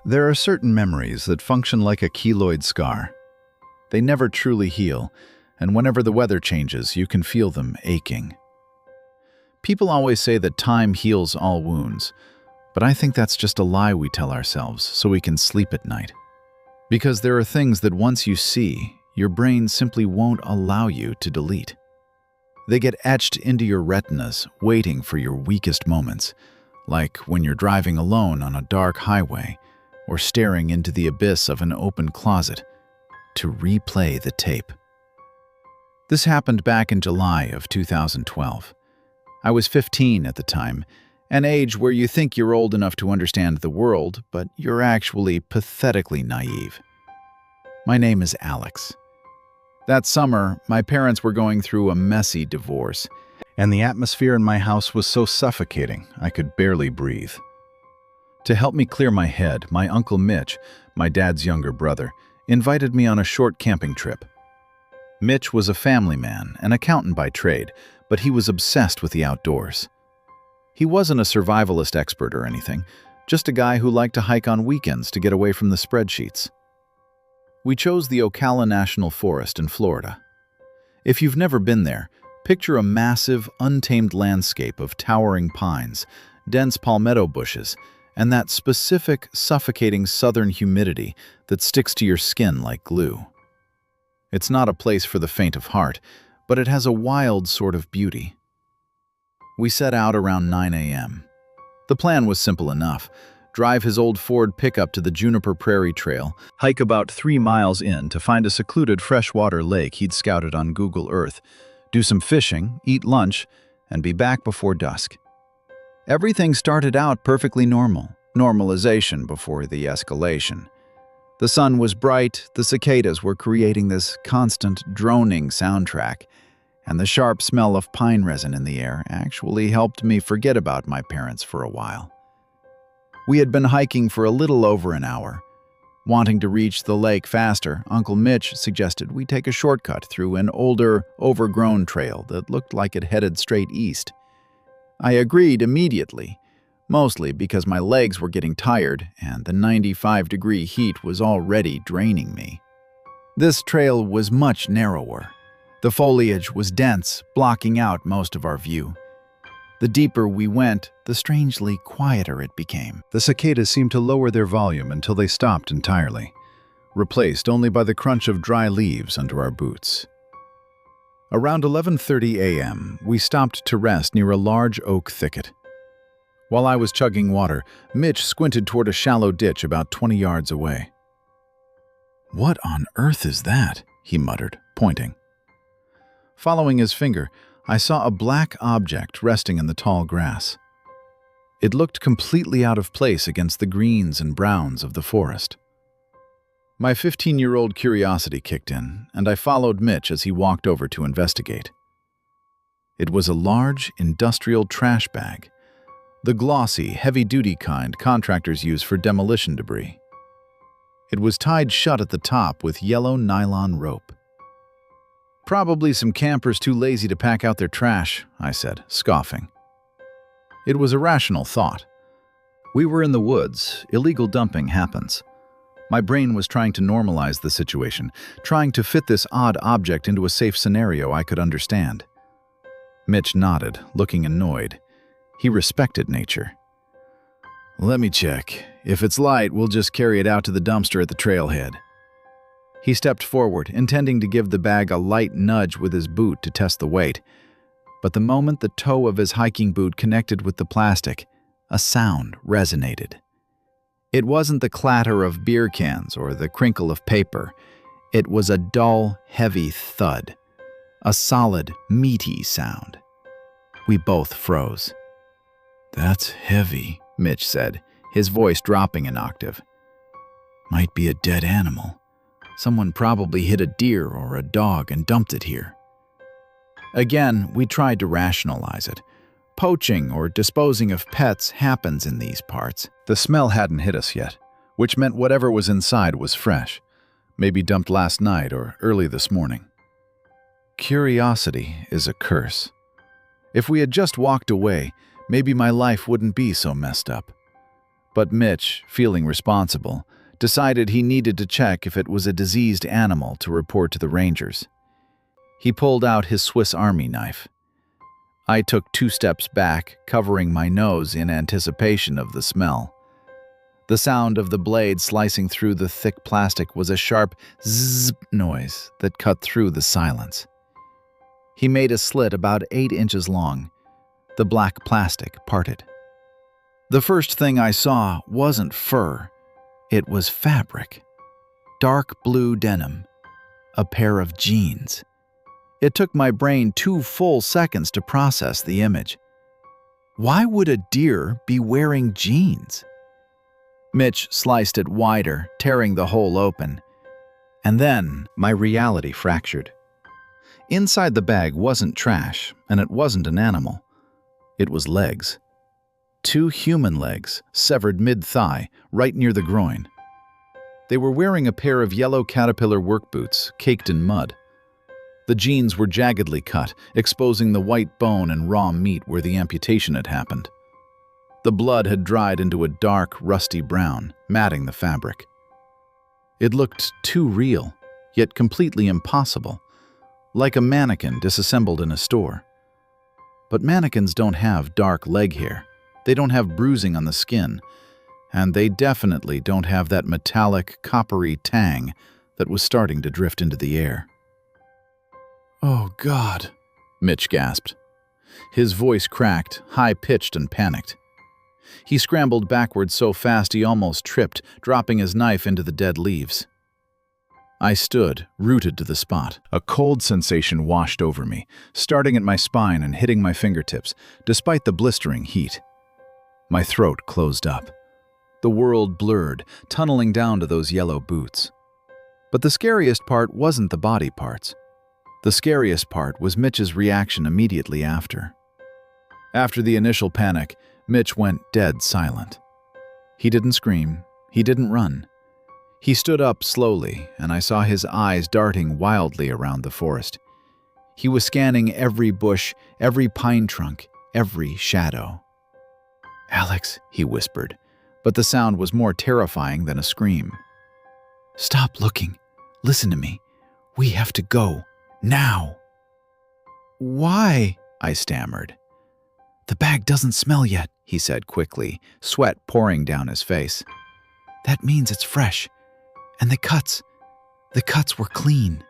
There are certain memories that function like a keloid scar. They never truly heal, and whenever the weather changes, you can feel them aching. People always say that time heals all wounds, but I think that's just a lie we tell ourselves so we can sleep at night. Because there are things that once you see, your brain simply won't allow you to delete. They get etched into your retinas, waiting for your weakest moments, like when you're driving alone on a dark highway or staring into the abyss of an open closet to replay the tape. This happened back in July of 2012. I was 15 at the time, an age where you think you're old enough to understand the world, but you're actually pathetically naive. My name is Alex. That summer, my parents were going through a messy divorce, and the atmosphere in my house was so suffocating I could barely breathe. To help me clear my head, my Uncle Mitch, my dad's younger brother, invited me on a short camping trip. Mitch was a family man, an accountant by trade, but he was obsessed with the outdoors. He wasn't a survivalist expert or anything, just a guy who liked to hike on weekends to get away from the spreadsheets. We chose the Ocala National Forest in Florida. If you've never been there, picture a massive, untamed landscape of towering pines, dense palmetto bushes, and that specific, suffocating southern humidity that sticks to your skin like glue. It's not a place for the faint of heart, but it has a wild sort of beauty. We set out around 9 a.m. The plan was simple enough. Drive his old Ford pickup to the Juniper Prairie Trail, hike about 3 miles in to find a secluded freshwater lake he'd scouted on Google Earth, do some fishing, eat lunch, and be back before dusk. Everything started out perfectly normal, normalization before the escalation. The sun was bright, the cicadas were creating this constant droning soundtrack, and the sharp smell of pine resin in the air actually helped me forget about my parents for a while. We had been hiking for a little over an hour. Wanting to reach the lake faster, Uncle Mitch suggested we take a shortcut through an older, overgrown trail that looked like it headed straight east. I agreed immediately, mostly because my legs were getting tired and the 95-degree heat was already draining me. This trail was much narrower. The foliage was dense, blocking out most of our view. The deeper we went, the strangely quieter it became. The cicadas seemed to lower their volume until they stopped entirely, replaced only by the crunch of dry leaves under our boots. Around 11:30 a.m., we stopped to rest near a large oak thicket. While I was chugging water, Mitch squinted toward a shallow ditch about 20 yards away. "What on earth is that?" he muttered, pointing. Following his finger, I saw a black object resting in the tall grass. It looked completely out of place against the greens and browns of the forest. My 15-year-old curiosity kicked in, and I followed Mitch as he walked over to investigate. It was a large, industrial trash bag, the glossy, heavy-duty kind contractors use for demolition debris. It was tied shut at the top with yellow nylon rope. "Probably some campers too lazy to pack out their trash," I said, scoffing. It was a rational thought. We were in the woods. Illegal dumping happens. My brain was trying to normalize the situation, trying to fit this odd object into a safe scenario I could understand. Mitch nodded, looking annoyed. He respected nature. "Let me check. If it's light, we'll just carry it out to the dumpster at the trailhead." He stepped forward, intending to give the bag a light nudge with his boot to test the weight. But the moment the toe of his hiking boot connected with the plastic, a sound resonated. It wasn't the clatter of beer cans or the crinkle of paper. It was a dull, heavy thud. A solid, meaty sound. We both froze. "That's heavy," Mitch said, his voice dropping an octave. "Might be a dead animal. Someone probably hit a deer or a dog and dumped it here." Again, we tried to rationalize it. Poaching or disposing of pets happens in these parts. The smell hadn't hit us yet, which meant whatever was inside was fresh, maybe dumped last night or early this morning. Curiosity is a curse. If we had just walked away, maybe my life wouldn't be so messed up. But Mitch, feeling responsible, decided he needed to check if it was a diseased animal to report to the rangers. He pulled out his Swiss Army knife. I took 2 steps back, covering my nose in anticipation of the smell. The sound of the blade slicing through the thick plastic was a sharp zzz noise that cut through the silence. He made a slit about 8 inches long. The black plastic parted. The first thing I saw wasn't fur. It was fabric. Dark blue denim. A pair of jeans. It took my brain 2 full seconds to process the image. Why would a deer be wearing jeans? Mitch sliced it wider, tearing the hole open. And then my reality fractured. Inside the bag wasn't trash, and it wasn't an animal. It was legs. 2 human legs, severed mid-thigh, right near the groin. They were wearing a pair of yellow caterpillar work boots, caked in mud. The jeans were jaggedly cut, exposing the white bone and raw meat where the amputation had happened. The blood had dried into a dark, rusty brown, matting the fabric. It looked too real, yet completely impossible, like a mannequin disassembled in a store. But mannequins don't have dark leg hair. They don't have bruising on the skin, and they definitely don't have that metallic, coppery tang that was starting to drift into the air. "Oh, God," Mitch gasped. His voice cracked, high-pitched and panicked. He scrambled backward so fast he almost tripped, dropping his knife into the dead leaves. I stood, rooted to the spot. A cold sensation washed over me, starting at my spine and hitting my fingertips, despite the blistering heat. My throat closed up. The world blurred, tunneling down to those yellow boots. But the scariest part wasn't the body parts. The scariest part was Mitch's reaction immediately after. After the initial panic, Mitch went dead silent. He didn't scream. He didn't run. He stood up slowly, and I saw his eyes darting wildly around the forest. He was scanning every bush, every pine trunk, every shadow. "Alex," he whispered, but the sound was more terrifying than a scream. "Stop looking. Listen to me. We have to go. Now." "Why?" I stammered. "The bag doesn't smell yet," he said quickly, sweat pouring down his face. "That means it's fresh. And the cuts were clean."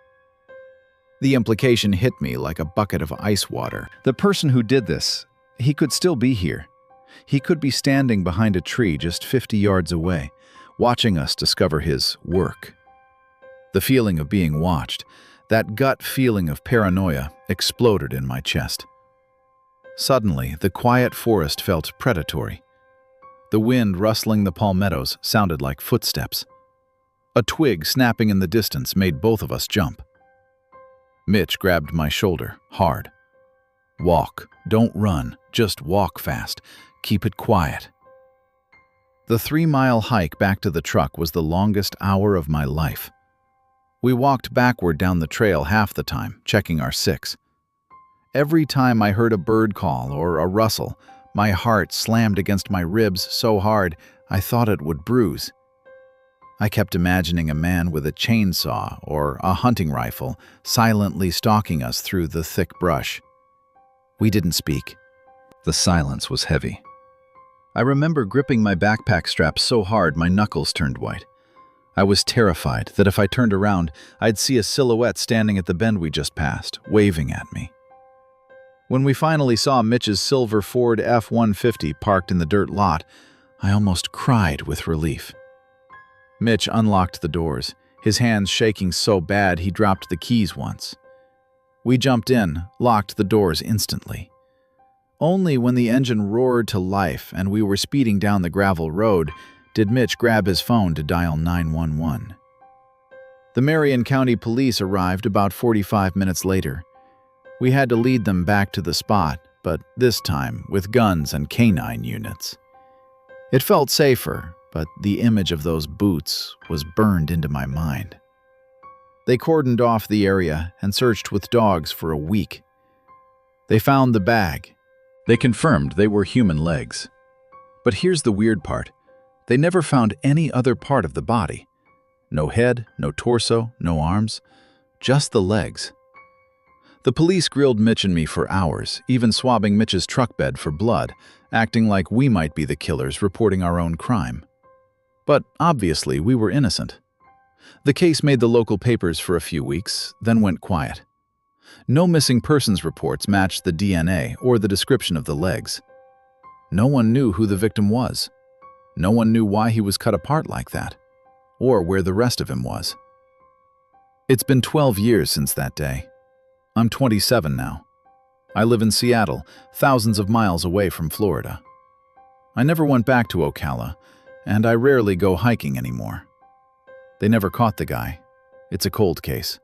The implication hit me like a bucket of ice water. The person who did this, he could still be here. He could be standing behind a tree just 50 yards away, watching us discover his work. The feeling of being watched, that gut feeling of paranoia, exploded in my chest. Suddenly, the quiet forest felt predatory. The wind rustling the palmettos sounded like footsteps. A twig snapping in the distance made both of us jump. Mitch grabbed my shoulder, hard. "Walk. Don't run. Just walk fast. Keep it quiet." The 3-mile hike back to the truck was the longest hour of my life. We walked backward down the trail half the time, checking our six. Every time I heard a bird call or a rustle, my heart slammed against my ribs so hard I thought it would bruise. I kept imagining a man with a chainsaw or a hunting rifle silently stalking us through the thick brush. We didn't speak. The silence was heavy. I remember gripping my backpack strap so hard my knuckles turned white. I was terrified that if I turned around, I'd see a silhouette standing at the bend we just passed, waving at me. When we finally saw Mitch's silver Ford F-150 parked in the dirt lot, I almost cried with relief. Mitch unlocked the doors, his hands shaking so bad he dropped the keys once. We jumped in, locked the doors instantly. Only when the engine roared to life and we were speeding down the gravel road did Mitch grab his phone to dial 911. The Marion County Police arrived about 45 minutes later. We had to lead them back to the spot, but this time with guns and canine units. It felt safer, but the image of those boots was burned into my mind. They cordoned off the area and searched with dogs for a week. They found the bag. They confirmed they were human legs. But here's the weird part. They never found any other part of the body. No head, no torso, no arms, just the legs. The police grilled Mitch and me for hours, even swabbing Mitch's truck bed for blood, acting like we might be the killers reporting our own crime. But obviously, we were innocent. The case made the local papers for a few weeks, then went quiet. No missing persons reports matched the DNA or the description of the legs. No one knew who the victim was. No one knew why he was cut apart like that, or where the rest of him was. It's been 12 years since that day. I'm 27 now. I live in Seattle, thousands of miles away from Florida. I never went back to Ocala, and I rarely go hiking anymore. They never caught the guy. It's a cold case.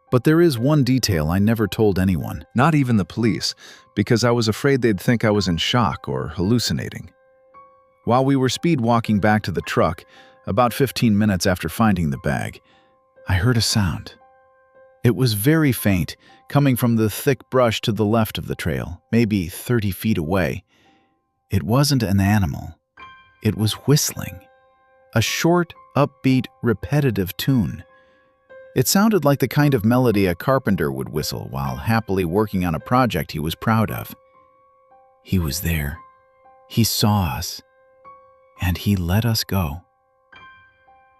But there is one detail I never told anyone, not even the police, because I was afraid they'd think I was in shock or hallucinating. While we were speed walking back to the truck, about 15 minutes after finding the bag, I heard a sound. It was very faint, coming from the thick brush to the left of the trail, maybe 30 feet away. It wasn't an animal. It was whistling. A short, upbeat, repetitive tune. It sounded like the kind of melody a carpenter would whistle while happily working on a project he was proud of. He was there. He saw us. And he let us go.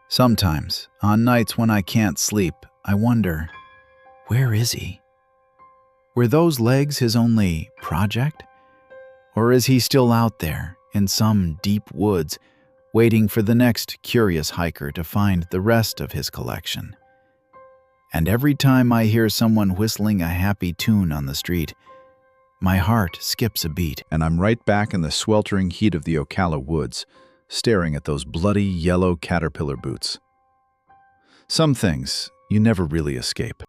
Sometimes, on nights when I can't sleep, I wonder, where is he? Were those legs his only project? Or is he still out there, in some deep woods, waiting for the next curious hiker to find the rest of his collection? And every time I hear someone whistling a happy tune on the street, my heart skips a beat, and I'm right back in the sweltering heat of the Ocala woods, staring at those bloody yellow caterpillar boots. Some things you never really escape.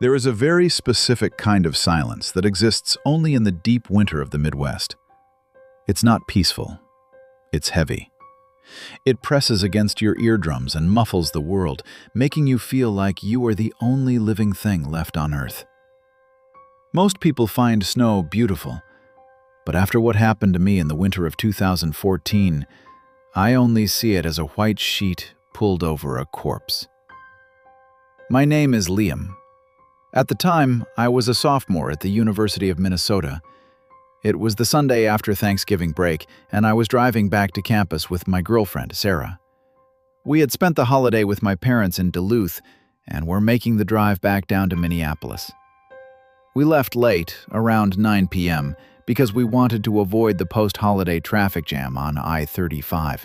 There is a very specific kind of silence that exists only in the deep winter of the Midwest. It's not peaceful. It's heavy. It presses against your eardrums and muffles the world, making you feel like you are the only living thing left on Earth. Most people find snow beautiful, but after what happened to me in the winter of 2014, I only see it as a white sheet pulled over a corpse. My name is Liam. At the time, I was a sophomore at the University of Minnesota. It was the Sunday after Thanksgiving break, and I was driving back to campus with my girlfriend, Sarah. We had spent the holiday with my parents in Duluth, and were making the drive back down to Minneapolis. We left late, around 9 p.m., because we wanted to avoid the post-holiday traffic jam on I-35.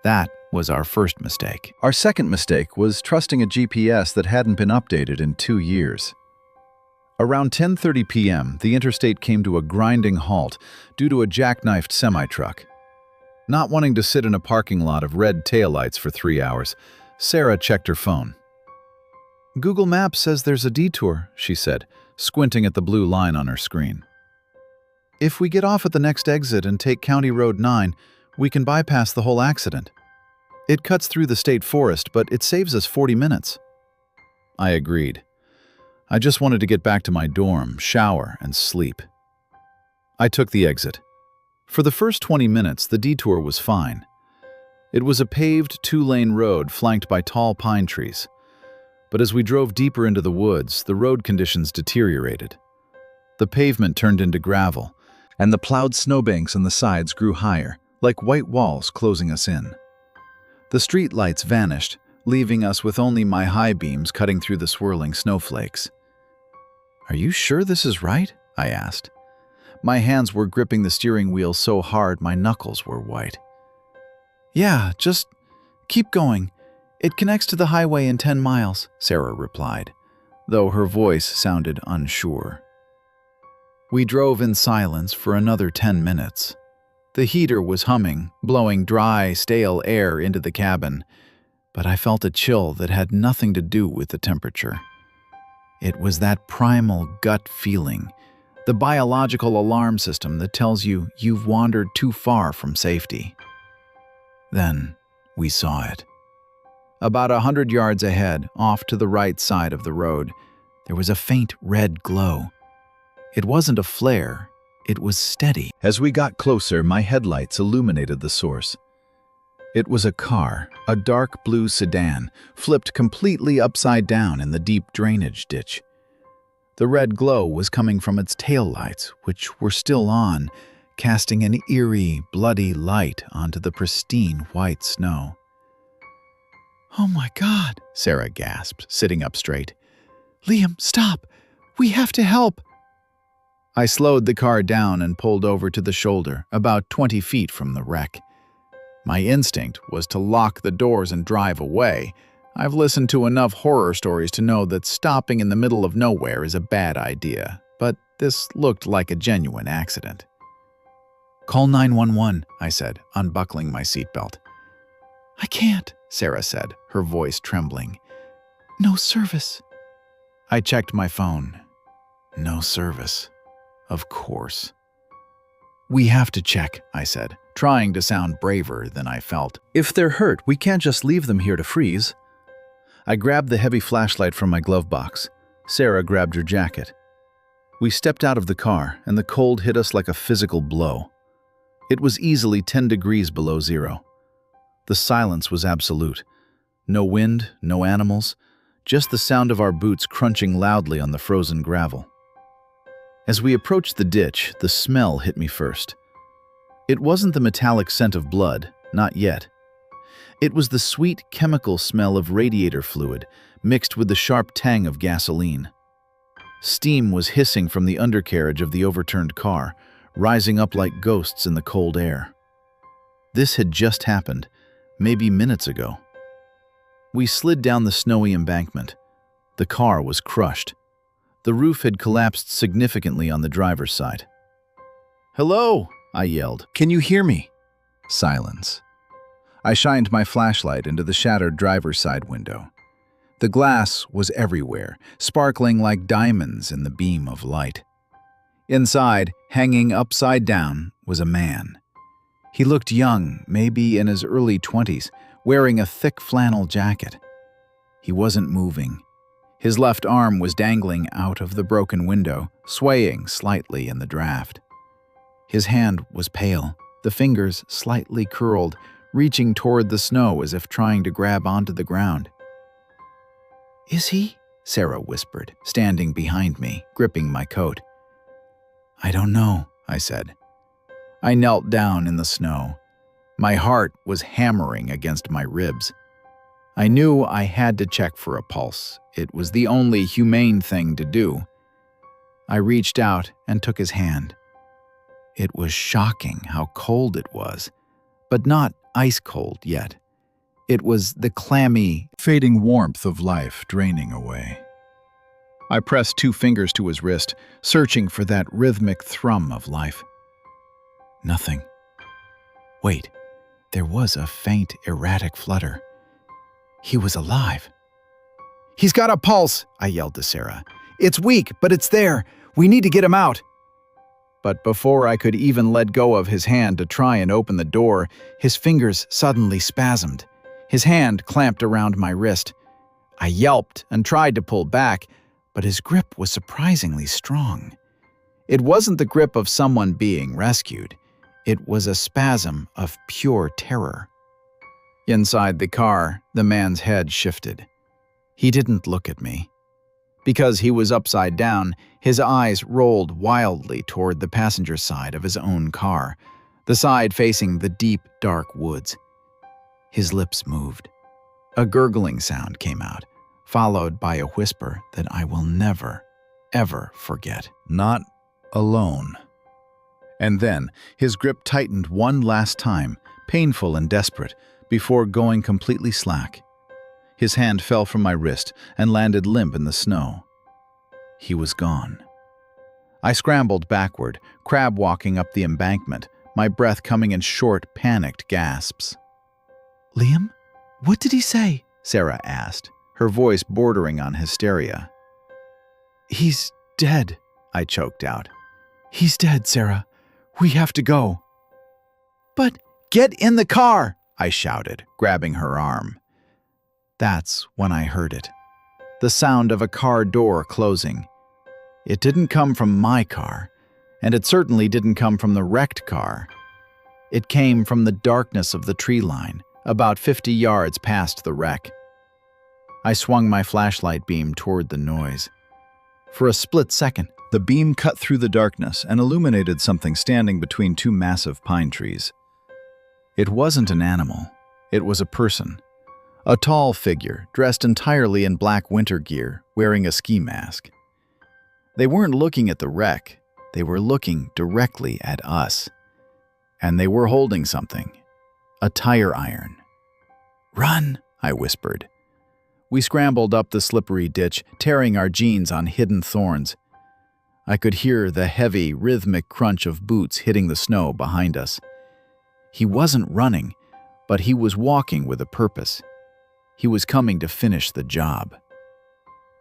That was our first mistake. Our second mistake was trusting a GPS that hadn't been updated in 2 years. Around 10:30 p.m., the interstate came to a grinding halt due to a jackknifed semi-truck. Not wanting to sit in a parking lot of red taillights for 3 hours, Sarah checked her phone. "Google Maps says there's a detour," she said, squinting at the blue line on her screen. "If we get off at the next exit and take County Road 9, we can bypass the whole accident. It cuts through the state forest, but it saves us 40 minutes. I agreed. I just wanted to get back to my dorm, shower, and sleep. I took the exit. For the first 20 minutes, the detour was fine. It was a paved 2-lane road flanked by tall pine trees. But as we drove deeper into the woods, the road conditions deteriorated. The pavement turned into gravel, and the plowed snowbanks on the sides grew higher, like white walls closing us in. The street lights vanished, leaving us with only my high beams cutting through the swirling snowflakes. "Are you sure this is right?" I asked. My hands were gripping the steering wheel so hard my knuckles were white. "Yeah, just keep going. It connects to the highway in 10 miles, Sarah replied, though her voice sounded unsure. We drove in silence for another 10 minutes. The heater was humming, blowing dry, stale air into the cabin, but I felt a chill that had nothing to do with the temperature. It was that primal gut feeling, the biological alarm system that tells you you've wandered too far from safety. Then we saw it. About 100 yards ahead, off to the right side of the road, There was a faint red glow. It wasn't a flare, it was steady. As we got closer, my headlights illuminated the source. It was a car, a dark blue sedan, flipped completely upside down in the deep drainage ditch. The red glow was coming from its taillights, which were still on, casting an eerie, bloody light onto the pristine white snow. "Oh my God," Sarah gasped, sitting up straight. "Liam, stop! We have to help!" I slowed the car down and pulled over to the shoulder, about 20 feet from the wreck. My instinct was to lock the doors and drive away. I've listened to enough horror stories to know that stopping in the middle of nowhere is a bad idea, but this looked like a genuine accident. "Call 911, I said, unbuckling my seatbelt. "I can't," Sarah said, her voice trembling. "No service." I checked my phone. No service. Of course. "We have to check," I said, trying to sound braver than I felt. "If they're hurt, we can't just leave them here to freeze." I grabbed the heavy flashlight from my glove box. Sarah grabbed her jacket. We stepped out of the car, and the cold hit us like a physical blow. It was easily 10 degrees below zero. The silence was absolute. No wind, no animals, just the sound of our boots crunching loudly on the frozen gravel. As we approached the ditch, the smell hit me first. It wasn't the metallic scent of blood, not yet. It was the sweet chemical smell of radiator fluid mixed with the sharp tang of gasoline. Steam was hissing from the undercarriage of the overturned car, rising up like ghosts in the cold air. This had just happened, maybe minutes ago. We slid down the snowy embankment. The car was crushed. The roof had collapsed significantly on the driver's side. "Hello!" I yelled. "Can you hear me?" Silence. I shined my flashlight into the shattered driver's side window. The glass was everywhere, sparkling like diamonds in the beam of light. Inside, hanging upside down, was a man. He looked young, maybe in his early 20s, wearing a thick flannel jacket. He wasn't moving. His left arm was dangling out of the broken window, swaying slightly in the draft. His hand was pale, the fingers slightly curled, reaching toward the snow as if trying to grab onto the ground. "Is he?" Sarah whispered, standing behind me, gripping my coat. "I don't know," I said. I knelt down in the snow. My heart was hammering against my ribs. I knew I had to check for a pulse. It was the only humane thing to do. I reached out and took his hand. It was shocking how cold it was, but not ice cold yet. It was the clammy, fading warmth of life draining away. I pressed 2 fingers to his wrist, searching for that rhythmic thrum of life. Nothing. Wait, there was a faint, erratic flutter. He was alive. "He's got a pulse," I yelled to Sarah. "It's weak, but it's there. We need to get him out." But before I could even let go of his hand to try and open the door, his fingers suddenly spasmed. His hand clamped around my wrist. I yelped and tried to pull back, but his grip was surprisingly strong. It wasn't the grip of someone being rescued. It was a spasm of pure terror. Inside the car, the man's head shifted. He didn't look at me. Because he was upside down, his eyes rolled wildly toward the passenger side of his own car, the side facing the deep, dark woods. His lips moved. A gurgling sound came out, followed by a whisper that I will never, ever forget. "Not alone." And then his grip tightened one last time, painful and desperate, before going completely slack. His hand fell from my wrist and landed limp in the snow. He was gone. I scrambled backward, crab-walking up the embankment, my breath coming in short, panicked gasps. "Liam? What did he say?" Sarah asked, her voice bordering on hysteria. "He's dead," I choked out. "He's dead, Sarah. We have to go." "But get in the car!" I shouted, grabbing her arm. That's when I heard it. the sound of a car door closing. It didn't come from my car, and it certainly didn't come from the wrecked car. It came from the darkness of the tree line, about 50 yards past the wreck. I swung my flashlight beam toward the noise. For a split second, the beam cut through the darkness and illuminated something standing between two massive pine trees. It wasn't an animal. It was a person. A tall figure, dressed entirely in black winter gear, wearing a ski mask. They weren't looking at the wreck. They were looking directly at us. And they were holding something. A tire iron. "Run," I whispered. We scrambled up the slippery ditch, tearing our jeans on hidden thorns. I could hear the heavy, rhythmic crunch of boots hitting the snow behind us. He wasn't running, but he was walking with a purpose. He was coming to finish the job.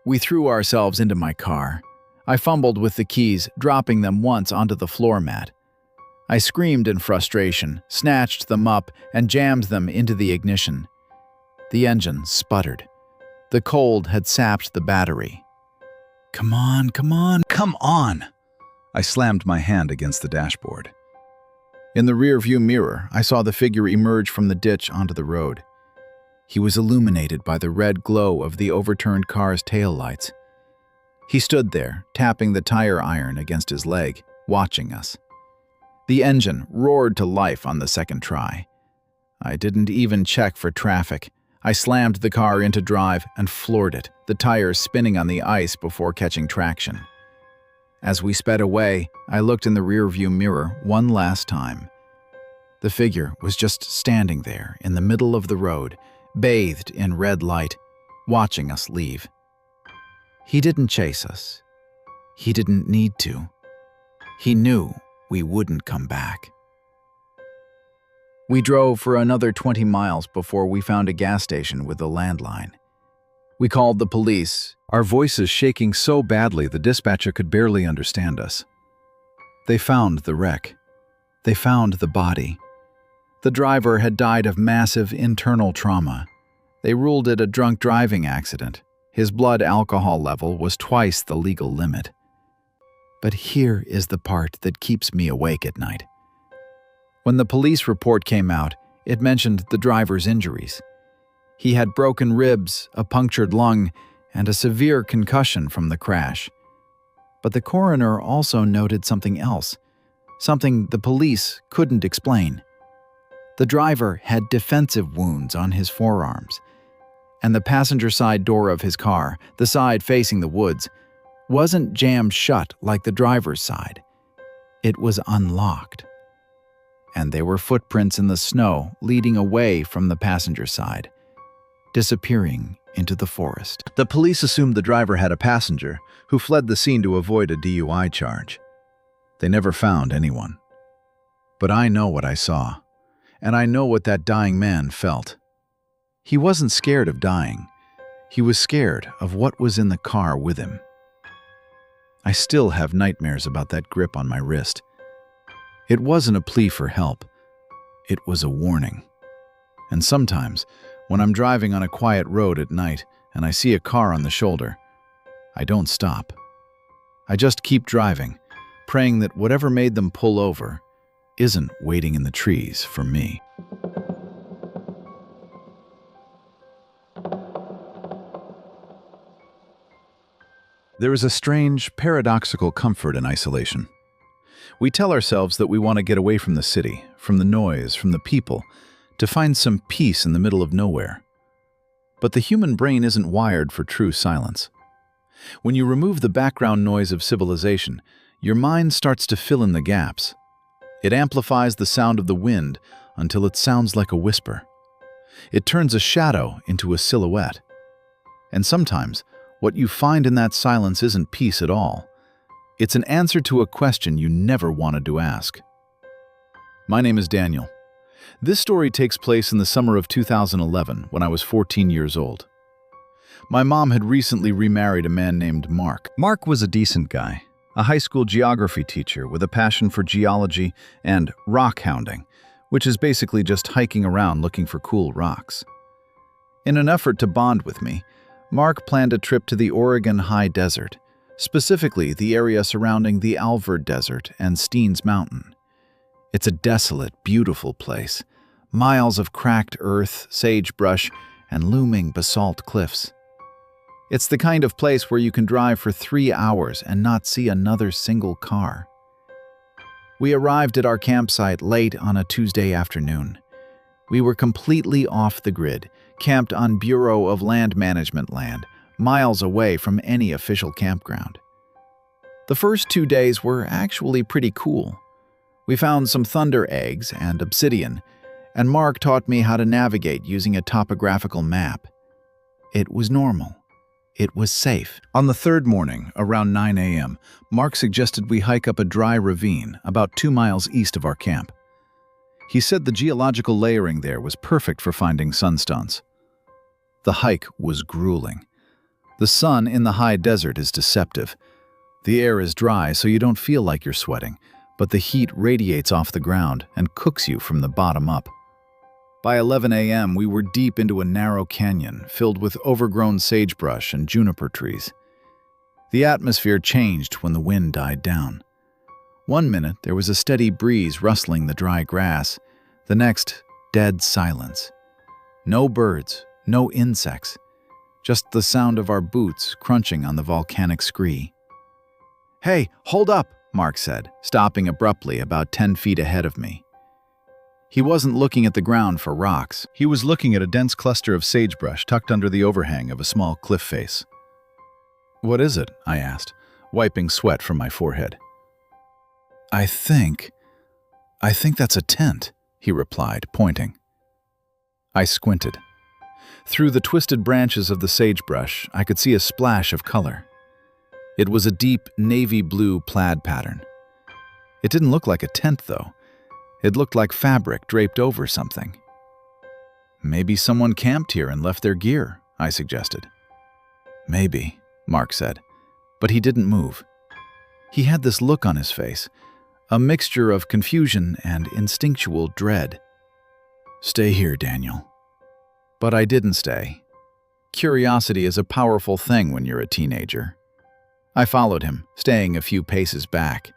We threw ourselves into my car. I fumbled with the keys, dropping them once onto the floor mat. I screamed in frustration, snatched them up, and jammed them into the ignition. The engine sputtered. The cold had sapped the battery. "Come on, come on, come on!" I slammed my hand against the dashboard. In the rearview mirror, I saw the figure emerge from the ditch onto the road. He was illuminated by the red glow of the overturned car's taillights. He stood there, tapping the tire iron against his leg, watching us. The engine roared to life on the second try. I didn't even check for traffic. I slammed the car into drive and floored it, the tires spinning on the ice before catching traction. As we sped away, I looked in the rearview mirror one last time. The figure was just standing there in the middle of the road, bathed in red light, watching us leave. He didn't chase us. He didn't need to. He knew we wouldn't come back. We drove for another 20 miles before we found a gas station with a landline. We called the police, our voices shaking so badly the dispatcher could barely understand us. They found the wreck. They found the body. The driver had died of massive internal trauma. They ruled it a drunk driving accident. His blood alcohol level was twice the legal limit. But here is the part that keeps me awake at night. When the police report came out, it mentioned the driver's injuries. He had broken ribs, a punctured lung, and a severe concussion from the crash. But the coroner also noted something else, something the police couldn't explain. The driver had defensive wounds on his forearms, and the passenger side door of his car, the side facing the woods, wasn't jammed shut like the driver's side. It was unlocked. And there were footprints in the snow leading away from the passenger side, disappearing into the forest. The police assumed the driver had a passenger who fled the scene to avoid a DUI charge. They never found anyone. But I know what I saw, and I know what that dying man felt. He wasn't scared of dying. He was scared of what was in the car with him. I still have nightmares about that grip on my wrist. It wasn't a plea for help. It was a warning. And sometimes, when I'm driving on a quiet road at night and I see a car on the shoulder, I don't stop. I just keep driving, praying that whatever made them pull over isn't waiting in the trees for me. There is a strange, paradoxical comfort in isolation. We tell ourselves that we want to get away from the city, from the noise, from the people, to find some peace in the middle of nowhere. But the human brain isn't wired for true silence. When you remove the background noise of civilization, your mind starts to fill in the gaps. It amplifies the sound of the wind until it sounds like a whisper. It turns a shadow into a silhouette. And sometimes, what you find in that silence isn't peace at all. It's an answer to a question you never wanted to ask. My name is Daniel. This story takes place in the summer of 2011 when I was 14 years old. My mom had recently remarried a man named Mark. Mark was a decent guy, a high school geography teacher with a passion for geology and rock hounding, which is basically just hiking around looking for cool rocks. In an effort to bond with me, Mark planned a trip to the Oregon High Desert, specifically the area surrounding the Alvord Desert and Steens Mountain. It's a desolate, beautiful place. Miles of cracked earth, sagebrush, and looming basalt cliffs. It's the kind of place where you can drive for 3 hours and not see another single car. We arrived at our campsite late on a Tuesday afternoon. We were completely off the grid, camped on Bureau of Land Management land, miles away from any official campground. The first 2 days were actually pretty cool. We found some thunder eggs and obsidian, and Mark taught me how to navigate using a topographical map. It was normal. It was safe. On the third morning, around 9 a.m., Mark suggested we hike up a dry ravine about 2 miles east of our camp. He said the geological layering there was perfect for finding sunstones. The hike was grueling. The sun in the high desert is deceptive. The air is dry, so you don't feel like you're sweating, but the heat radiates off the ground and cooks you from the bottom up. By 11 a.m., we were deep into a narrow canyon filled with overgrown sagebrush and juniper trees. The atmosphere changed when the wind died down. 1 minute, there was a steady breeze rustling the dry grass. The next, dead silence. No birds, no insects, just the sound of our boots crunching on the volcanic scree. "Hey, hold up," Mark said, stopping abruptly about 10 feet ahead of me. He wasn't looking at the ground for rocks. He was looking at a dense cluster of sagebrush tucked under the overhang of a small cliff face. "What is it?" I asked, wiping sweat from my forehead. I think that's a tent," he replied, pointing. I squinted. Through the twisted branches of the sagebrush, I could see a splash of color. It was a deep navy blue plaid pattern. It didn't look like a tent, though. It looked like fabric draped over something. "Maybe someone camped here and left their gear," I suggested. "Maybe," Mark said, but he didn't move. He had this look on his face, a mixture of confusion and instinctual dread. "Stay here, Daniel." But I didn't stay. Curiosity is a powerful thing when you're a teenager. I followed him, staying a few paces back.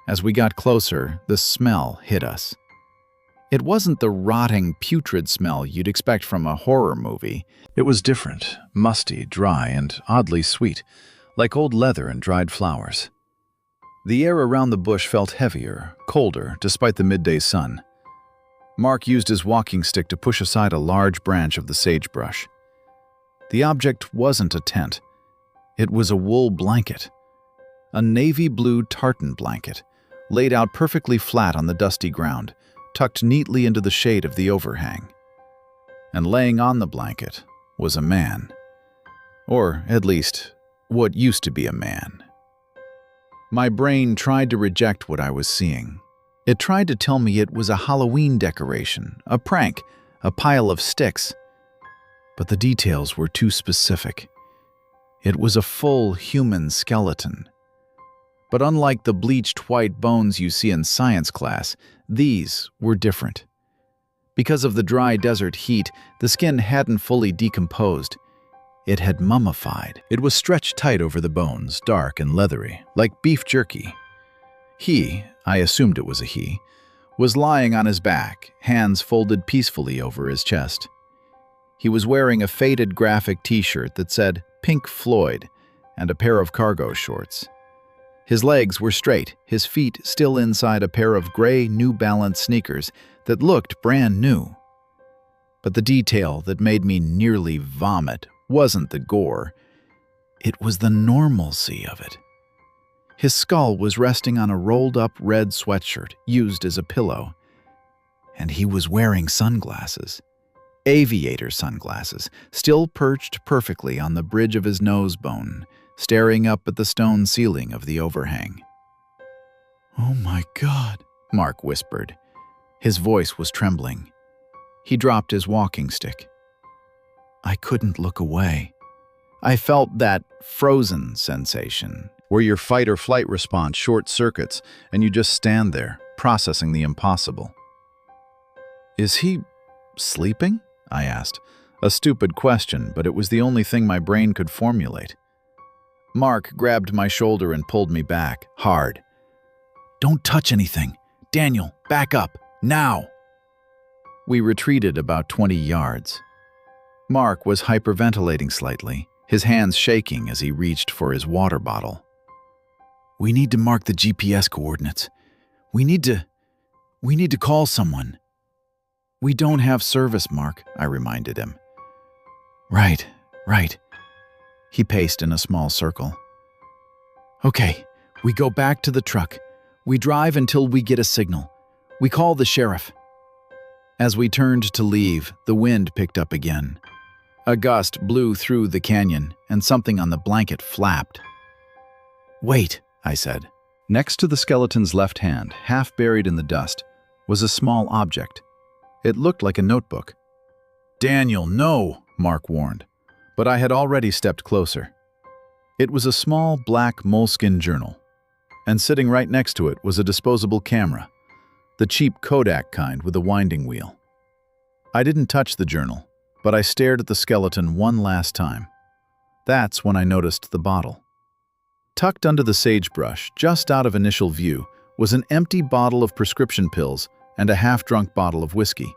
As we got closer, the smell hit us. It wasn't the rotting, putrid smell you'd expect from a horror movie. It was different, musty, dry, and oddly sweet, like old leather and dried flowers. The air around the bush felt heavier, colder, despite the midday sun. Mark used his walking stick to push aside a large branch of the sagebrush. The object wasn't a tent. It was a wool blanket. A navy blue tartan blanket, laid out perfectly flat on the dusty ground, tucked neatly into the shade of the overhang. And laying on the blanket was a man. Or, at least, what used to be a man. My brain tried to reject what I was seeing. It tried to tell me it was a Halloween decoration, a prank, a pile of sticks. But the details were too specific. It was a full human skeleton. But unlike the bleached white bones you see in science class, these were different. Because of the dry desert heat, the skin hadn't fully decomposed. It had mummified. It was stretched tight over the bones, dark and leathery, like beef jerky. He, I assumed it was a he, was lying on his back, hands folded peacefully over his chest. He was wearing a faded graphic t-shirt that said Pink Floyd and a pair of cargo shorts. His legs were straight, his feet still inside a pair of gray New Balance sneakers that looked brand new. But the detail that made me nearly vomit wasn't the gore. It was the normalcy of it. His skull was resting on a rolled-up red sweatshirt used as a pillow. And he was wearing sunglasses. Aviator sunglasses, still perched perfectly on the bridge of his nose bone, staring up at the stone ceiling of the overhang. "Oh my God," Mark whispered. His voice was trembling. He dropped his walking stick. I couldn't look away. I felt that frozen sensation, where your fight or flight response short circuits and you just stand there, processing the impossible. "Is he sleeping?" I asked, A stupid question, but it was the only thing my brain could formulate. Mark grabbed my shoulder and pulled me back, hard. "Don't touch anything. Daniel, back up, now!" We retreated about 20 yards. Mark was hyperventilating slightly, his hands shaking as he reached for his water bottle. "We need to mark the GPS coordinates. We need to call someone." "We don't have service, Mark," I reminded him. Right. He paced in a small circle. "Okay, we go back to the truck. We drive until we get a signal. We call the sheriff." As we turned to leave, the wind picked up again. A gust blew through the canyon, and something on the blanket flapped. "Wait," I said. Next to the skeleton's left hand, half buried in the dust, was a small object. It looked like a notebook. "Daniel, no!" Mark warned, but I had already stepped closer. It was a small black moleskin journal, and sitting right next to it was a disposable camera, the cheap Kodak kind with a winding wheel. I didn't touch the journal, but I stared at the skeleton one last time. That's when I noticed the bottle. Tucked under the sagebrush, just out of initial view, was an empty bottle of prescription pills and a half-drunk bottle of whiskey.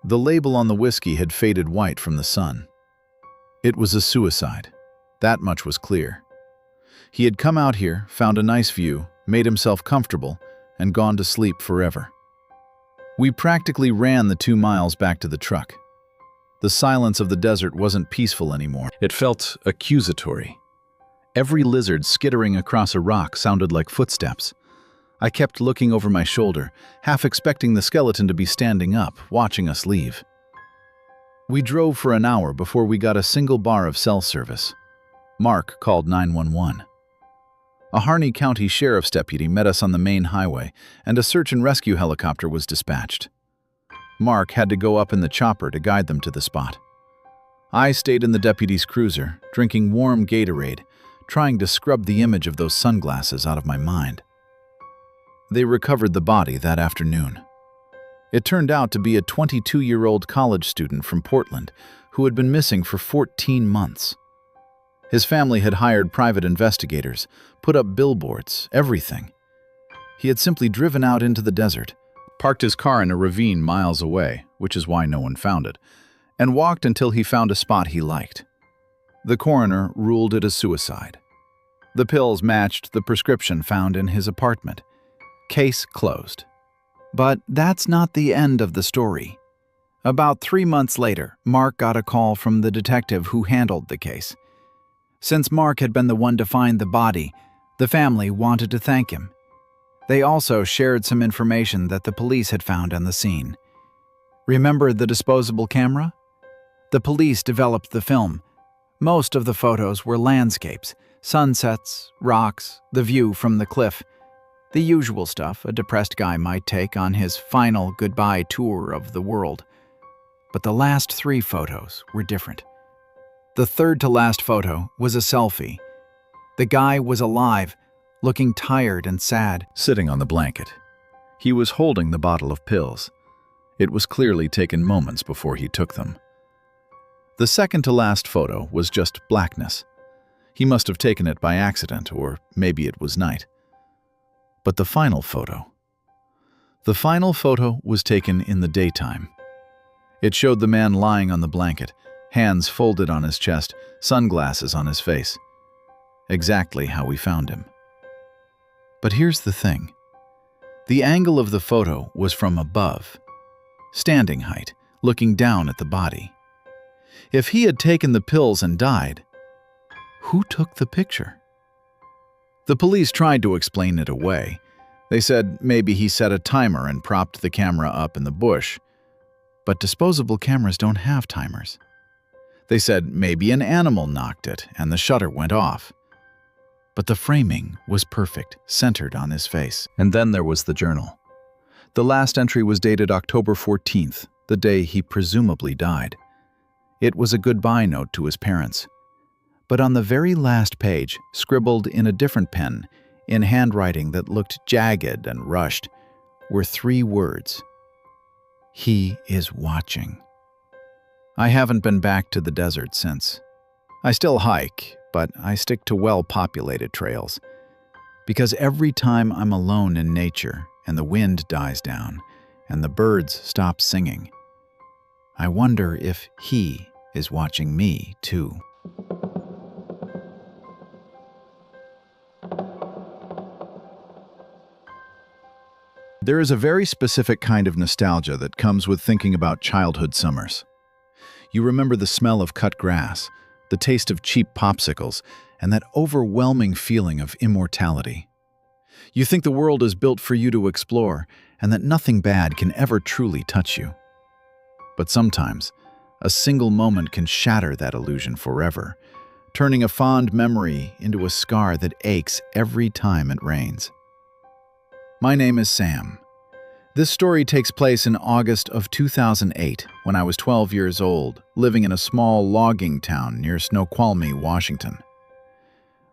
The label on the whiskey had faded white from the sun. It was a suicide. That much was clear. He had come out here, found a nice view, made himself comfortable, and gone to sleep forever. We practically ran the 2 miles back to the truck. The silence of the desert wasn't peaceful anymore. It felt accusatory. Every lizard skittering across a rock sounded like footsteps. I kept looking over my shoulder, half expecting the skeleton to be standing up, watching us leave. We drove for an hour before we got a single bar of cell service. Mark called 911. A Harney County Sheriff's deputy met us on the main highway, and a search and rescue helicopter was dispatched. Mark had to go up in the chopper to guide them to the spot. I stayed in the deputy's cruiser, drinking warm Gatorade, trying to scrub the image of those sunglasses out of my mind. They recovered the body that afternoon. It turned out to be a 22-year-old college student from Portland who had been missing for 14 months. His family had hired private investigators, put up billboards, everything. He had simply driven out into the desert, parked his car in a ravine miles away, which is why no one found it, and walked until he found a spot he liked. The coroner ruled it a suicide. The pills matched the prescription found in his apartment. Case closed. But that's not the end of the story. About 3 months later, Mark got a call from the detective who handled the case. Since Mark had been the one to find the body, the family wanted to thank him. They also shared some information that the police had found on the scene. Remember the disposable camera? The police developed the film. Most of the photos were landscapes, sunsets, rocks, the view from the cliff. The usual stuff a depressed guy might take on his final goodbye tour of the world. But the last 3 photos were different. The third to last photo was a selfie. The guy was alive, looking tired and sad, sitting on the blanket. He was holding the bottle of pills. It was clearly taken moments before he took them. The second to last photo was just blackness. He must have taken it by accident, or maybe it was night. But the final photo was taken in the daytime. It showed the man lying on the blanket, hands folded on his chest, sunglasses on his face. Exactly how we found him. But here's the thing. The angle of the photo was from above, standing height, looking down at the body. If he had taken the pills and died, who took the picture? The police tried to explain it away. They said maybe he set a timer and propped the camera up in the bush. But disposable cameras don't have timers. They said maybe an animal knocked it and the shutter went off. But the framing was perfect, centered on his face. And then there was the journal. The last entry was dated October 14th, the day he presumably died. It was a goodbye note to his parents. But on the very last page, scribbled in a different pen, in handwriting that looked jagged and rushed, were 3 words. He is watching. I haven't been back to the desert since. I still hike, but I stick to well-populated trails. Because every time I'm alone in nature and the wind dies down and the birds stop singing, I wonder if he is watching me too. There is a very specific kind of nostalgia that comes with thinking about childhood summers. You remember the smell of cut grass, the taste of cheap popsicles, and that overwhelming feeling of immortality. You think the world is built for you to explore, and that nothing bad can ever truly touch you. But sometimes, a single moment can shatter that illusion forever, turning a fond memory into a scar that aches every time it rains. My name is Sam. This story takes place in August of 2008, when I was 12 years old, living in a small logging town near Snoqualmie, Washington.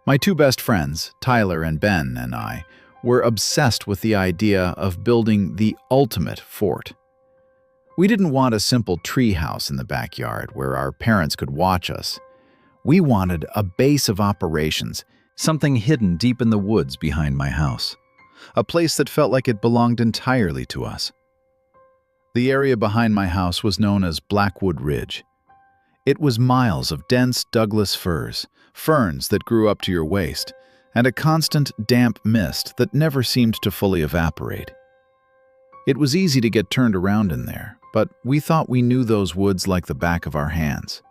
My two best friends, Tyler and Ben, and I, were obsessed with the idea of building the ultimate fort. We didn't want a simple tree house in the backyard where our parents could watch us. We wanted a base of operations, something hidden deep in the woods behind my house. A place that felt like it belonged entirely to us. The area behind my house was known as Blackwood Ridge. It was miles of dense Douglas firs, ferns that grew up to your waist, and a constant damp mist that never seemed to fully evaporate. It was easy to get turned around in there, but we thought we knew those woods like the back of our hands.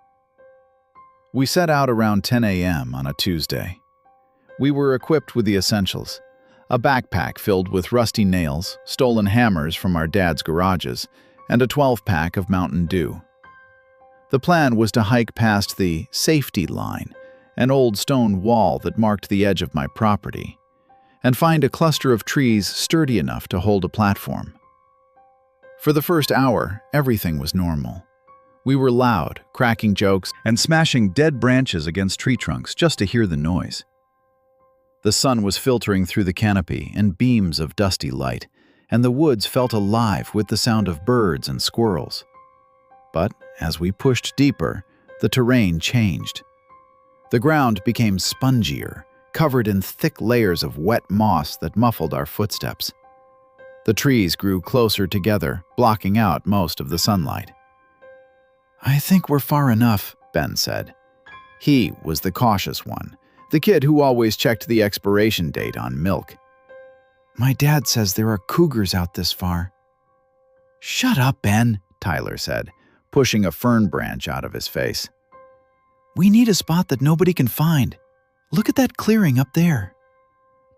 We set out around 10 a.m. on a Tuesday. We were equipped with the essentials: a backpack filled with rusty nails, stolen hammers from our dad's garages, and a 12-pack of Mountain Dew. The plan was to hike past the safety line, an old stone wall that marked the edge of my property, and find a cluster of trees sturdy enough to hold a platform. For the first hour, everything was normal. We were loud, cracking jokes, and smashing dead branches against tree trunks just to hear the noise. The sun was filtering through the canopy in beams of dusty light, and the woods felt alive with the sound of birds and squirrels. But as we pushed deeper, the terrain changed. The ground became spongier, covered in thick layers of wet moss that muffled our footsteps. The trees grew closer together, blocking out most of the sunlight. "I think we're far enough," Ben said. He was the cautious one, the kid who always checked the expiration date on milk. "My dad says there are cougars out this far." "Shut up, Ben," Tyler said, pushing a fern branch out of his face. "We need a spot that nobody can find. Look at that clearing up there."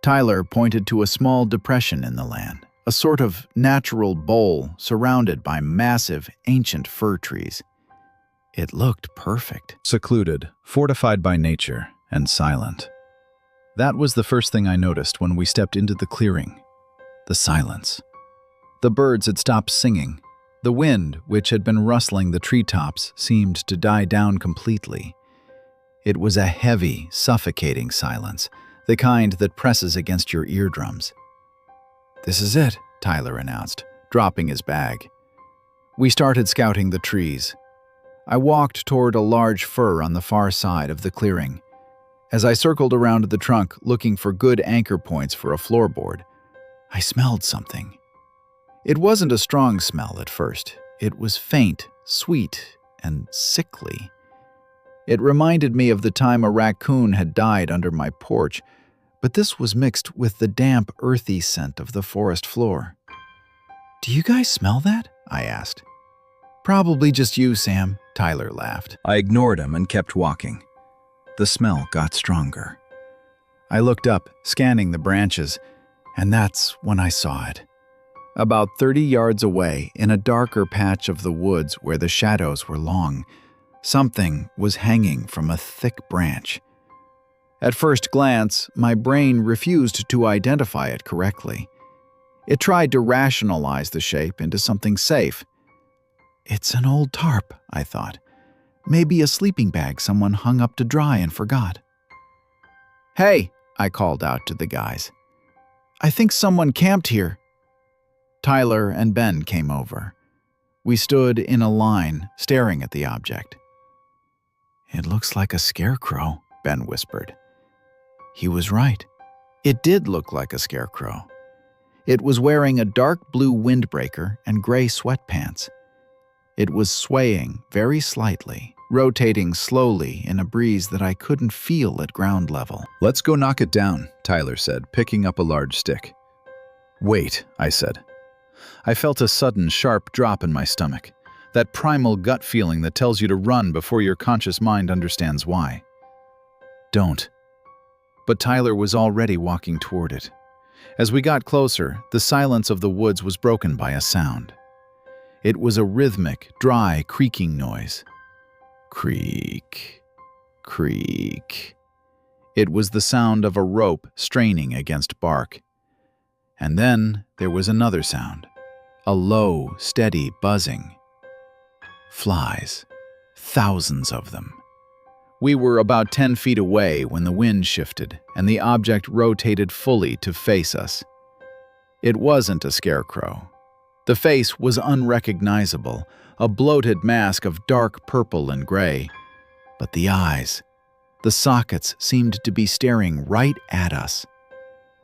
Tyler pointed to a small depression in the land, a sort of natural bowl surrounded by massive, ancient fir trees. It looked perfect. Secluded, fortified by nature, and silent. That was the first thing I noticed when we stepped into the clearing: the silence. The birds had stopped singing. The wind, which had been rustling the treetops, seemed to die down completely. It was a heavy, suffocating silence, the kind that presses against your eardrums. "This is it," Tyler announced, dropping his bag. We started scouting the trees. I walked toward a large fir on the far side of the clearing. As I circled around the trunk looking for good anchor points for a floorboard, I smelled something. It wasn't a strong smell at first. It was faint, sweet, and sickly. It reminded me of the time a raccoon had died under my porch, but this was mixed with the damp, earthy scent of the forest floor. "Do you guys smell that?" I asked. "Probably just you, Sam," Tyler laughed. I ignored him and kept walking. The smell got stronger. I looked up, scanning the branches, and that's when I saw it. About 30 yards away, in a darker patch of the woods where the shadows were long, something was hanging from a thick branch. At first glance, my brain refused to identify it correctly. It tried to rationalize the shape into something safe. "It's an old tarp," I thought. "Maybe a sleeping bag someone hung up to dry and forgot." "Hey," I called out to the guys. "I think someone camped here." Tyler and Ben came over. We stood in a line, staring at the object. "It looks like a scarecrow," Ben whispered. He was right. It did look like a scarecrow. It was wearing a dark blue windbreaker and gray sweatpants. It was swaying very slightly, rotating slowly in a breeze that I couldn't feel at ground level. "Let's go knock it down," Tyler said, picking up a large stick. "Wait," I said. I felt a sudden, sharp drop in my stomach, that primal gut feeling that tells you to run before your conscious mind understands why. "Don't." But Tyler was already walking toward it. As we got closer, the silence of the woods was broken by a sound. It was a rhythmic, dry, creaking noise. Creak, creak. It was the sound of a rope straining against bark. And then there was another sound, a low, steady buzzing. Flies, thousands of them. We were about 10 feet away when the wind shifted and the object rotated fully to face us. It wasn't a scarecrow. The face was unrecognizable, a bloated mask of dark purple and gray. But the eyes, the sockets seemed to be staring right at us.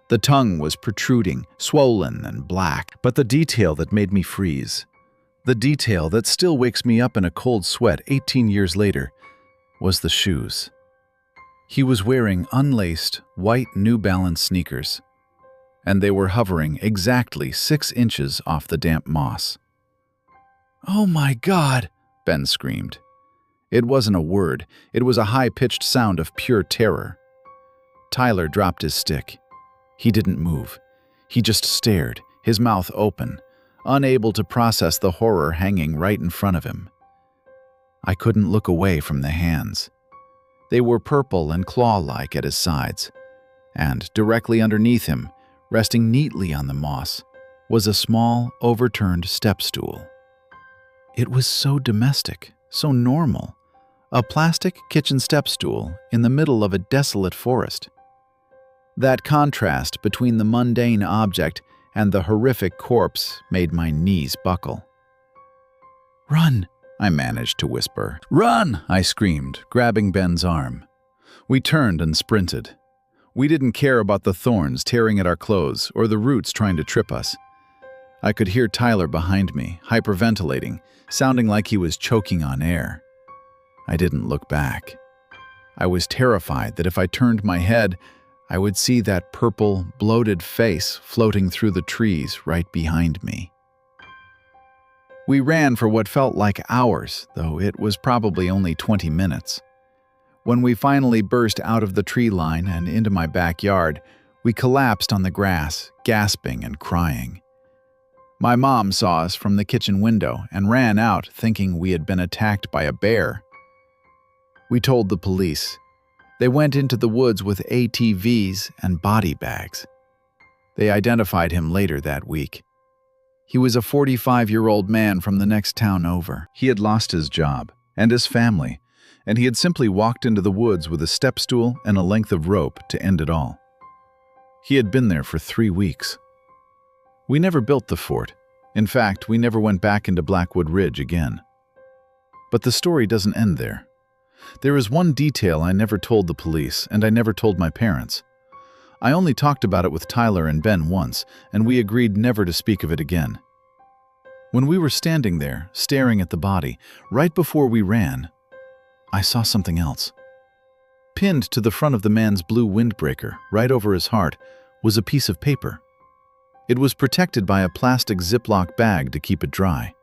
The tongue was protruding, swollen and black. But the detail that made me freeze, the detail that still wakes me up in a cold sweat 18 years later, was the shoes. He was wearing unlaced, white New Balance sneakers, and they were hovering exactly 6 inches off the damp moss. "Oh my God!" Ben screamed. It wasn't a word, it was a high-pitched sound of pure terror. Tyler dropped his stick. He didn't move. He just stared, his mouth open, unable to process the horror hanging right in front of him. I couldn't look away from the hands. They were purple and claw-like at his sides, and directly underneath him, resting neatly on the moss, was a small, overturned step stool. It was so domestic, so normal, a plastic kitchen step stool in the middle of a desolate forest. That contrast between the mundane object and the horrific corpse made my knees buckle. "Run!" I managed to whisper. "Run!" I screamed, grabbing Ben's arm. We turned and sprinted. We didn't care about the thorns tearing at our clothes or the roots trying to trip us. I could hear Tyler behind me, hyperventilating, sounding like he was choking on air. I didn't look back. I was terrified that if I turned my head, I would see that purple, bloated face floating through the trees right behind me. We ran for what felt like hours, though it was probably only 20 minutes. When we finally burst out of the tree line and into my backyard, we collapsed on the grass, gasping and crying. My mom saw us from the kitchen window and ran out thinking we had been attacked by a bear. We told the police. They went into the woods with ATVs and body bags. They identified him later that week. He was a 45-year-old man from the next town over. He had lost his job and his family, and he had simply walked into the woods with a step stool and a length of rope to end it all. He had been there for 3 weeks. We never built the fort. In fact, we never went back into Blackwood Ridge again. But the story doesn't end there. There is one detail I never told the police, and I never told my parents. I only talked about it with Tyler and Ben once, and we agreed never to speak of it again. When we were standing there, staring at the body, right before we ran, I saw something else. Pinned to the front of the man's blue windbreaker, right over his heart, was a piece of paper. It was protected by a plastic Ziploc bag to keep it dry.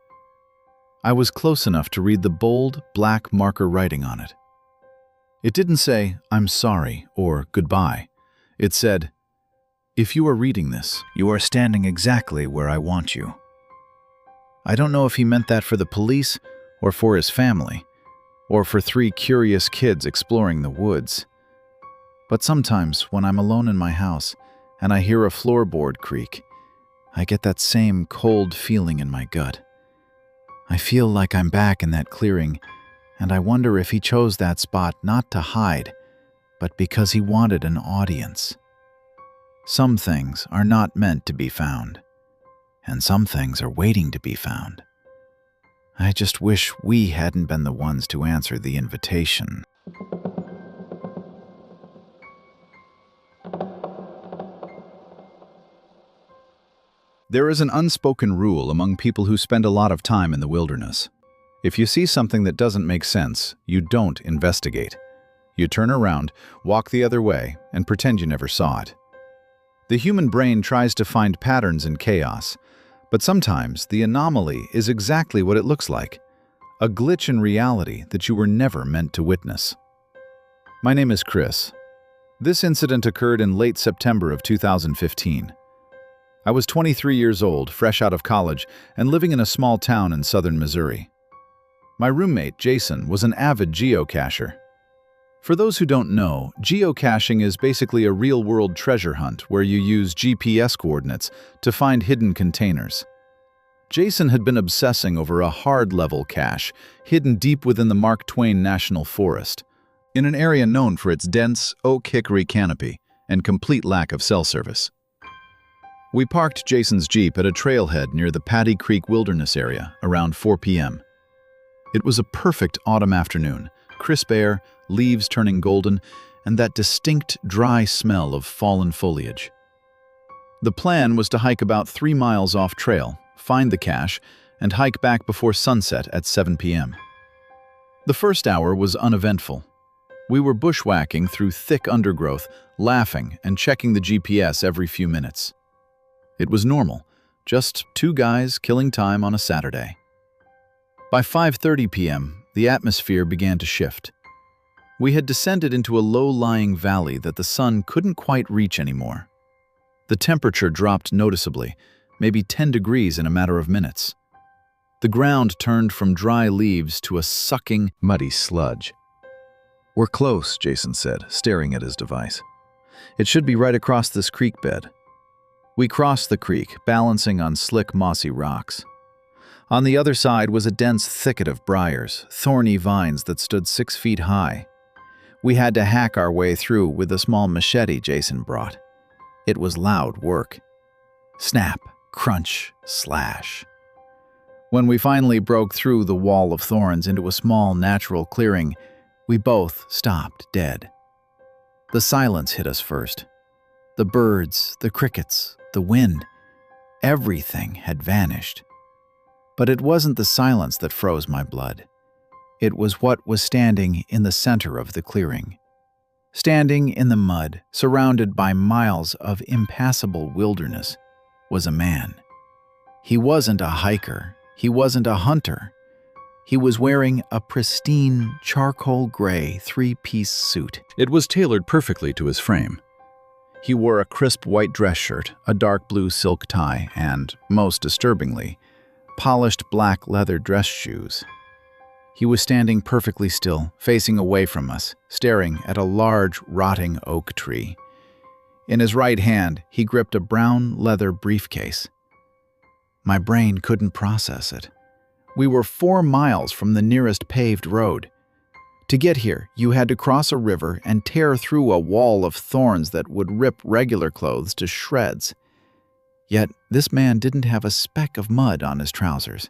I was close enough to read the bold, black marker writing on it. It didn't say, "I'm sorry," or "goodbye." It said, "If you are reading this, you are standing exactly where I want you." I don't know if he meant that for the police, or for his family, or for 3 curious kids exploring the woods. But sometimes, when I'm alone in my house, and I hear a floorboard creak, I get that same cold feeling in my gut. I feel like I'm back in that clearing, and I wonder if he chose that spot not to hide, but because he wanted an audience. Some things are not meant to be found, and some things are waiting to be found. I just wish we hadn't been the ones to answer the invitation. There is an unspoken rule among people who spend a lot of time in the wilderness. If you see something that doesn't make sense, you don't investigate. You turn around, walk the other way, and pretend you never saw it. The human brain tries to find patterns in chaos, but sometimes the anomaly is exactly what it looks like, a glitch in reality that you were never meant to witness. My name is Chris. This incident occurred in late September of 2015. I was 23 years old, fresh out of college, and living in a small town in southern Missouri. My roommate, Jason, was an avid geocacher. For those who don't know, geocaching is basically a real-world treasure hunt where you use GPS coordinates to find hidden containers. Jason had been obsessing over a hard-level cache hidden deep within the Mark Twain National Forest, in an area known for its dense oak hickory canopy and complete lack of cell service. We parked Jason's Jeep at a trailhead near the Paddy Creek Wilderness area around 4 p.m. It was a perfect autumn afternoon, crisp air, leaves turning golden, and that distinct, dry smell of fallen foliage. The plan was to hike about 3 miles off trail, find the cache, and hike back before sunset at 7 p.m. The first hour was uneventful. We were bushwhacking through thick undergrowth, laughing and checking the GPS every few minutes. It was normal, just 2 guys killing time on a Saturday. By 5:30 p.m., the atmosphere began to shift. We had descended into a low-lying valley that the sun couldn't quite reach anymore. The temperature dropped noticeably, maybe 10 degrees in a matter of minutes. The ground turned from dry leaves to a sucking, muddy sludge. "We're close," Jason said, staring at his device. "It should be right across this creek bed." We crossed the creek, balancing on slick, mossy rocks. On the other side was a dense thicket of briars, thorny vines that stood 6 feet high. We had to hack our way through with a small machete Jason brought. It was loud work. Snap, crunch, slash. When we finally broke through the wall of thorns into a small, natural clearing, we both stopped dead. The silence hit us first. The birds, the crickets, the wind, everything had vanished. But it wasn't the silence that froze my blood. It was what was standing in the center of the clearing. Standing in the mud, surrounded by miles of impassable wilderness, was a man. He wasn't a hiker. He wasn't a hunter. He was wearing a pristine, charcoal gray 3-piece suit. It was tailored perfectly to his frame. He wore a crisp white dress shirt, a dark blue silk tie, and, most disturbingly, polished black leather dress shoes. He was standing perfectly still, facing away from us, staring at a large, rotting oak tree. In his right hand, he gripped a brown leather briefcase. My brain couldn't process it. We were 4 miles from the nearest paved road. To get here, you had to cross a river and tear through a wall of thorns that would rip regular clothes to shreds. Yet this man didn't have a speck of mud on his trousers,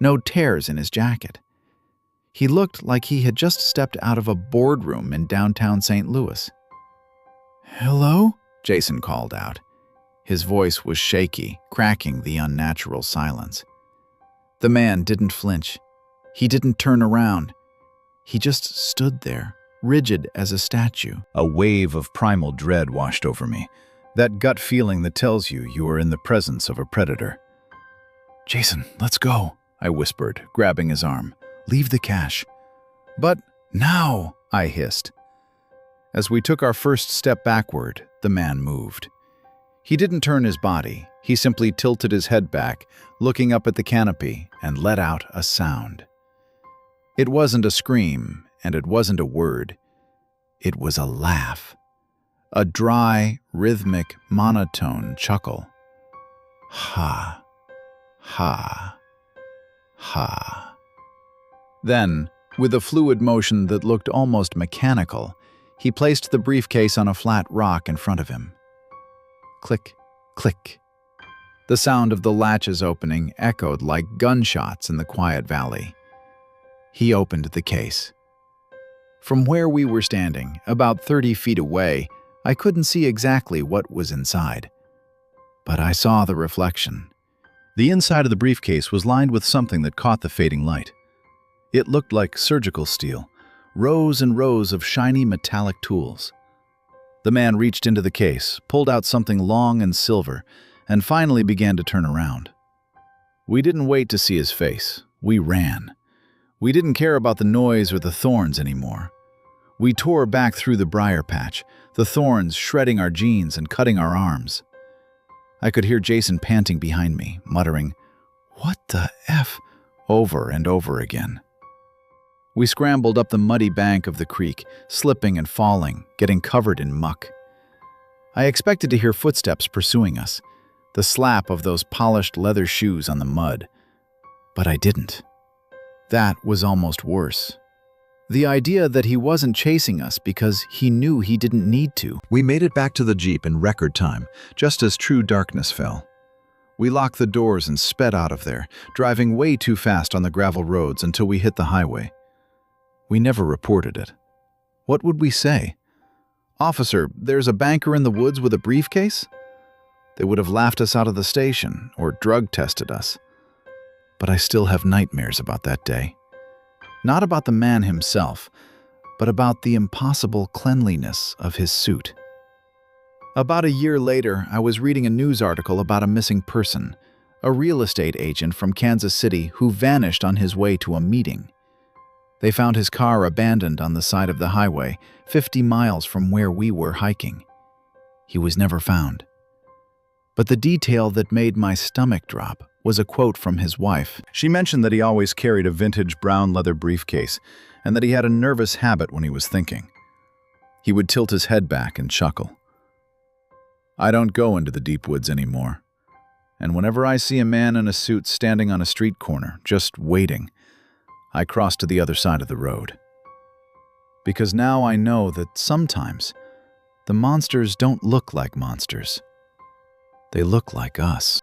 no tears in his jacket. He looked like he had just stepped out of a boardroom in downtown St. Louis. "Hello?" Jason called out. His voice was shaky, cracking the unnatural silence. The man didn't flinch. He didn't turn around. He just stood there, rigid as a statue. A wave of primal dread washed over me, that gut feeling that tells you are in the presence of a predator. "Jason, let's go," I whispered, grabbing his arm. "Leave the cache." "But now," I hissed. As we took our first step backward, the man moved. He didn't turn his body. He simply tilted his head back, looking up at the canopy, and let out a sound. It wasn't a scream, and it wasn't a word. It was a laugh. A dry, rhythmic, monotone chuckle. Ha, ha, ha. Then, with a fluid motion that looked almost mechanical, he placed the briefcase on a flat rock in front of him. Click, click. The sound of the latches opening echoed like gunshots in the quiet valley. He opened the case. From where we were standing, about 30 feet away, I couldn't see exactly what was inside. But I saw the reflection. The inside of the briefcase was lined with something that caught the fading light. It looked like surgical steel, rows and rows of shiny metallic tools. The man reached into the case, pulled out something long and silver, and finally began to turn around. We didn't wait to see his face. We ran. We didn't care about the noise or the thorns anymore. We tore back through the briar patch, the thorns shredding our jeans and cutting our arms. I could hear Jason panting behind me, muttering, "What the F?" over and over again. We scrambled up the muddy bank of the creek, slipping and falling, getting covered in muck. I expected to hear footsteps pursuing us, the slap of those polished leather shoes on the mud. But I didn't. That was almost worse. The idea that he wasn't chasing us because he knew he didn't need to. We made it back to the Jeep in record time, just as true darkness fell. We locked the doors and sped out of there, driving way too fast on the gravel roads until we hit the highway. We never reported it. What would we say? "Officer, there's a banker in the woods with a briefcase?" They would have laughed us out of the station or drug tested us. But I still have nightmares about that day. Not about the man himself, but about the impossible cleanliness of his suit. About a year later, I was reading a news article about a missing person, a real estate agent from Kansas City who vanished on his way to a meeting. They found his car abandoned on the side of the highway, 50 miles from where we were hiking. He was never found. But the detail that made my stomach drop was a quote from his wife. She mentioned that he always carried a vintage brown leather briefcase and that he had a nervous habit when he was thinking. He would tilt his head back and chuckle. "I don't go into the deep woods anymore. And whenever I see a man in a suit standing on a street corner, just waiting, I cross to the other side of the road. Because now I know that sometimes the monsters don't look like monsters. They look like us."